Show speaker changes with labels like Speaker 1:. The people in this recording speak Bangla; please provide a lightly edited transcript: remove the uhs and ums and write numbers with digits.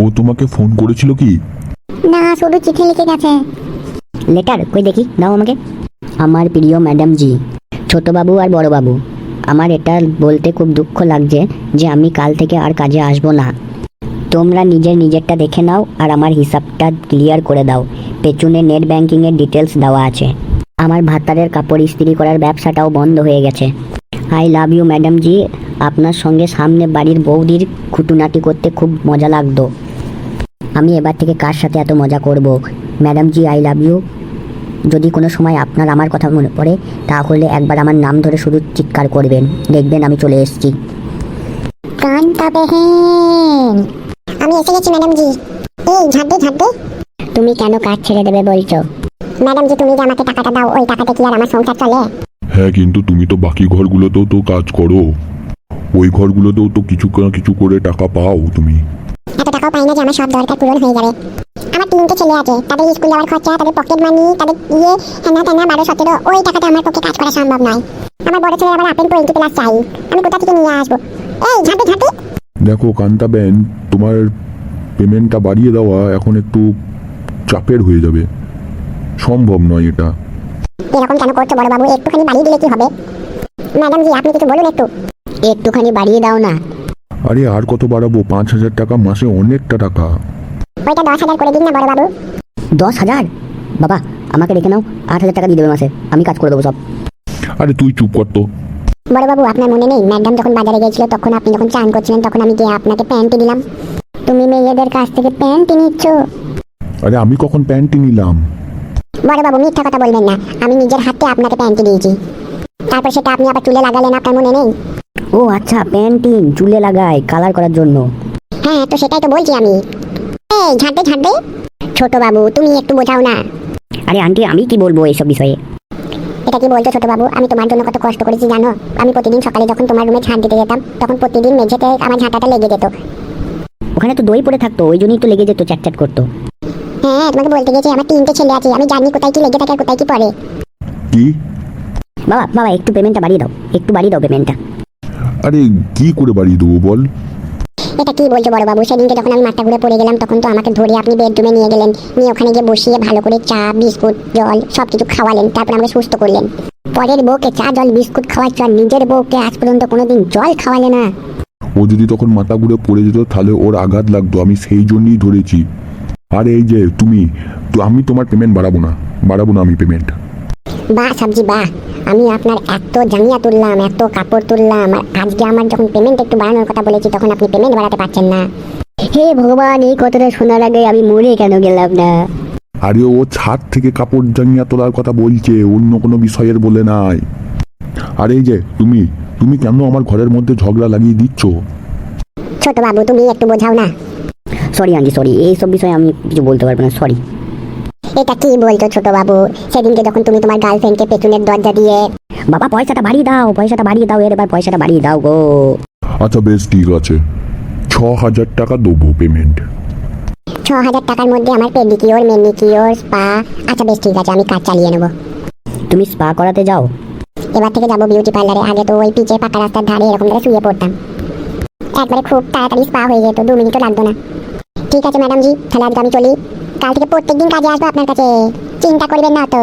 Speaker 1: ও তোমাকে ফোন করেছিল কি?
Speaker 2: না, শুধু চিঠি লিখে গেছে।
Speaker 3: লেটার কই দেখি, দাও আমাকে। আমার প্রিয় ম্যাডাম জি, ছোটবাবু আর বড়বাবু, আমার এটা বলতে খুব দুঃখ লাগছে যে আমি কাল থেকে আর কাজে আসবো না। তোমরা নিজেরটা দেখে নাও আর আমার হিসাবটা ক্লিয়ার করে দাও। পেছনে নেট ব্যাংকিংয়ের ডিটেলস দেওয়া আছে। আমার ভাতারের কাপড় ইস্ত্রি করার ব্যবসাটাও বন্ধ হয়ে গেছে। আই লাভ ইউ ম্যাডাম জি। আপনার সঙ্গে সামনে বাড়ির বৌদির খুঁটুনাটি করতে খুব মজা লাগতো। আমি এবার থেকে কার সাথে এত মজা করব? Madam ji I love you. যদি কোনো সময় আপনার আমার কথা মনে পড়ে তাহলে একবার আমার নাম ধরে শুধু চিৎকার করবেন, দেখবেন আমি চলে এসেছি।
Speaker 2: কান্তা বেহেন, আমি এসে গেছি ম্যাডাম জি। এই ঝাড় দে।
Speaker 3: তুমি কেন কাজ ছেড়ে দেবে বলছো?
Speaker 2: ম্যাডাম জি, তুমি যে আমাকে টাকাটা দাও, ওই টাকাতে কি আর আমার সংসার চলে?
Speaker 1: হ্যাঁ, কিন্তু তুমি তো বাকি ঘরগুলোতেও তো কাজ করো, ওই ঘরগুলোতেও তো কিছু না কিছু করে টাকা পাও তুমি।
Speaker 2: এত টাকাও পাই না যে আমার সব দরকার পূরণ হয়ে যাবে। আমার 3টে ছেলে আছে, তাদের স্কুল যাওয়ার খরচা, তাদের পকেট মানি, তাদের হেনা তেনা 12-17, ওই টাকাতে আমার পক্ষে কাজ করা সম্ভব নয়। আমার বড় ছেলের আবার আপেল 20+ চাই, আমি কোথা থেকে নিয়ে আসবো? এই ঝাড় দে।
Speaker 1: দেখো কান্তাবেন, তোমার পেমেন্টটা বাড়িয়ে দেওয়া এখন একটু চাপের হয়ে যাবে, সম্ভব নয় এটা।
Speaker 2: এরকম কেন করছো বড় বাবু? একটুখানি বাড়িয়ে দিলে কি হবে? ম্যাডাম জি, আপনি কিছু বলুন
Speaker 3: একটুখানি বাড়িয়ে দাও না।
Speaker 1: আরে আর কত বাড়াবো? 5,000 টাকা মাসে অনেকটা টাকা।
Speaker 2: ওইটা 10,000 করে দিন না বড় বাবু।
Speaker 3: 10,000? বাবা আমাকে রেখে নাও, 8,000 টাকা দিয়ে দেবে মাসে, আমি কাজ করে দেবো সব।
Speaker 1: আরে তুই চুপ কর তো।
Speaker 2: বড় বাবু, আপনার মনে নেই ম্যাডাম যখন বাজারে গিয়েছিল, তখন আপনি যখন চান করছিলেন, তখন আমি গিয়ে আপনাকে প্যান্টি দিলাম? তুমি মেয়েদের কাছ থেকে প্যান্টি নিচ্ছ?
Speaker 1: আরে আমি কখন প্যান্টি নিলাম?
Speaker 2: বড় বাবু, মিথ্যা কথা বলবেন না, আমি নিজের হাতে আপনাকে প্যান্টি দিয়েছি। তারপর সেটা আপনি আবার চুলে লাগালেন, আপনার মনে নেই?
Speaker 3: ও আচ্ছা, প্যান্টিন চুলে লাগায় কালার করার জন্য।
Speaker 2: হ্যাঁ, তো সেটাই তো বলছি আমি। এই ঝাড় দে। ছোট বাবু, তুমি একটু বোঝাও না।
Speaker 3: আরে আন্টি, আমি কি বলবো এইসব বিষয়ে?
Speaker 2: এটা কি বলছো ছোট বাবু? আমি তোমার জন্য কত কষ্ট করেছি জানো? আমি প্রতিদিন সকালে যখন তোমার রুমে ঝাঁট দিতে যেতাম, তখন প্রতিদিন মেঝেতে আমার ঝাঁটাটা লেগে যেত।
Speaker 3: ওখানে তো দই পড়ে থাকতো, ওই জন্যই তো লেগে যেত, চ্যাট করতো।
Speaker 2: হ্যাঁ, তোমাকে বলতে গেছি, আমার 3টে ছেলে আছে, আমি জানি কোথায় কি লেগে থাকে আর কোথায় কি পড়ে।
Speaker 1: কি?
Speaker 3: বাবা একটু পেমেন্টটা বাড়িয়ে দাও, একটু বাড়িয়ে দাও পেমেন্টটা।
Speaker 1: আরে কি করে বাড়িয়ে দেবো বল?
Speaker 2: এটা কি বলছো বড় বাবু? সেদিনকে যখন আমি মাথা ঘুরে পড়ে গেলাম, তখন তো আমাকে ধরে আপনি বেডরুমে নিয়ে গেলেন, নিয়ে ওখানে গিয়ে বসিয়ে ভালো করে চা বিস্কুট জল সব কিছু খাওয়ালেন, তারপর আমাকে সুস্থ করলেন। পরের বউকে চা জল বিস্কুট খাওয়াচ্ছ, আর নিজের বউকে আজ পর্যন্ত কোনোদিন জল খাওয়ালে না।
Speaker 1: ও যদি তখন মাথা ঘুরে পড়ে যেত তাহলে ওর আঘাত লাগতো, আমি সেই জন্যই ধরেছি। আর এই যে তুমি, তো আমি তোমার পেমেন্ট বাড়াবো না আমি পেমেন্ট।
Speaker 2: বাহ সবজি বাহ, আমি আপনার এত জাঙ্গিয়া তুললাম, এত কাপড় তুললাম, আর আজকে আমার যখন পেমেন্ট একটু বাড়ানোর কথা বলেছি, তখন আপনি পেমেন্ট বাড়াতে পারছেন না।
Speaker 3: হে ভগবান, এই কথাটা শোনার আগে আমি মরে কেন গেলাম না?
Speaker 1: আরে ও ছাদ থেকে কাপড় জাঙ্গিয়া তোলার কথা বলছে, অন্য কোনো বিষয়ের বলে নাই। আর এই যে তুমি কেন আমার ঘরের মধ্যে ঝগড়া লাগিয়ে দিচ্ছ?
Speaker 2: ছোট বাবু, তুমি একটু বোঝাও না।
Speaker 3: সরি আন্টি, সরি, এইসব বিষয়ে আমি কিছু বলতে পারবো না, সরি।
Speaker 2: এটা কি বলছো ছোট বাবু? সেদিনকে যখন তুমি তোমার গার্লফ্রেন্ডকে পেছনের দরজা দিয়ে...
Speaker 3: বাবা পয়সাটা বাড়িয়ে দাও, এবার পয়সাটা বাড়িয়ে দাও গো।
Speaker 1: আচ্ছা বেশ, ঠিক আছে, 6,000 টাকা দেবো পেমেন্ট।
Speaker 2: 6,000 টাকার মধ্যে আমার পেডিকিওর, ম্যানিকিওর, স্পা? আচ্ছা বেশ ঠিক আছে, আমি কাজ চালিয়ে নেবো।
Speaker 3: তুমি স্পা করাতে যাও?
Speaker 2: এবার থেকে যাবো বিউটি পার্লারে। আগে তো ওই পিচে পাকা রাস্তার ধারে এরকম করে শুয়ে পড়তাম, একবারে খুব তাড়াতাড়ি স্পা হয়ে যেত, 2 মিনিটও লাগতো না। ঠিক আছে ম্যাডাম জি, তাহলে আজকে আমি চলি। কাল থেকে প্রত্যেকদিন কাজে আসবো আপনার কাছে, চিন্তা করবেন না তো।